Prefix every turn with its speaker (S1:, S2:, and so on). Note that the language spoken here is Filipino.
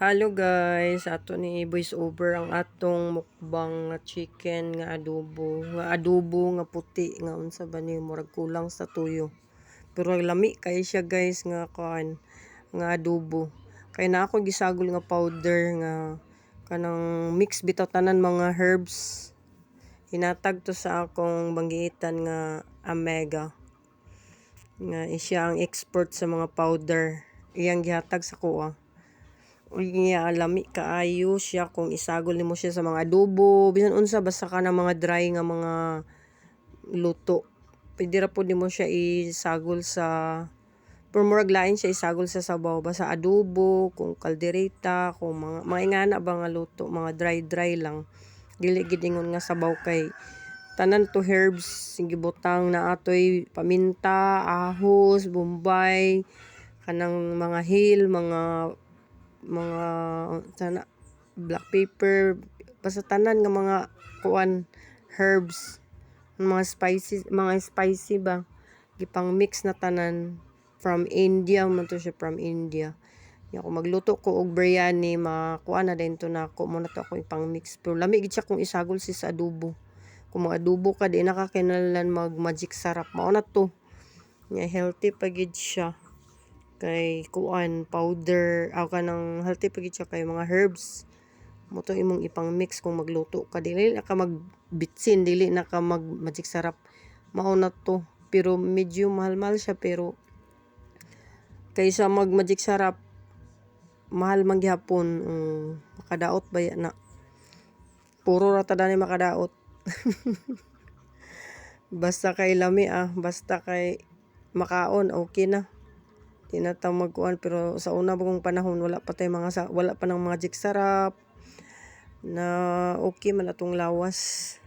S1: Hello guys, ato ni voice over ang atong mukbang nga chicken nga adobo nga puti nga unsa ba ni murag kulang sa tuyo. Pero lami kay siya guys nga nga adobo. Kay na ako gisagol nga powder nga kanang mix bitaw tanan mga herbs. Hinatag to sa akong banggitan nga Omega. Nga siya ang expert sa mga powder. Iyang gihatag sa kuha. Nga lami kaayo siya kung isagol nimo siya sa mga adobo bisan unsa basta ka ng mga dry nga mga luto. Pwede ra pud nimo siya isagol sa pero murag lain siya isagol sa sabaw basta adobo, kung kaldereta, kung mga ingana ba nga luto, mga dry lang. Dili gid ingon nga sabaw kay tanan to herbs gibutang na atoy paminta, ahos, bombay, kanang mga hill, mga sana black pepper basta tanan nga mga herbs, mga spicy ba gipang mix na tanan from India man to siya, from India. Kung magluto ko og biryani makuha na din to nako mo na to ako ipang mix pero lami gid siya kung isagol si sa adobo. Kung mag adobo ka di na ka kinahanglan mag magic sarap mao na to nga healthy pa gid siya kay powder aw kanang healthy pa gid siya kay mga herbs mo to imong ipang mix kung magluto ka dili na ka magbitsin, dili na ka magic sarap mao na to. Pero medyo mahal siya pero kaysa mag magic sarap mahal man gyapon. Makadaot ba na puro ra ta dani makadaot. Basta kay lami basta kay makaon okay na. Di na ta magkuan pero sa una bagong panahon wala pa tay wala pa nang magic sarap na okay man atong lawas.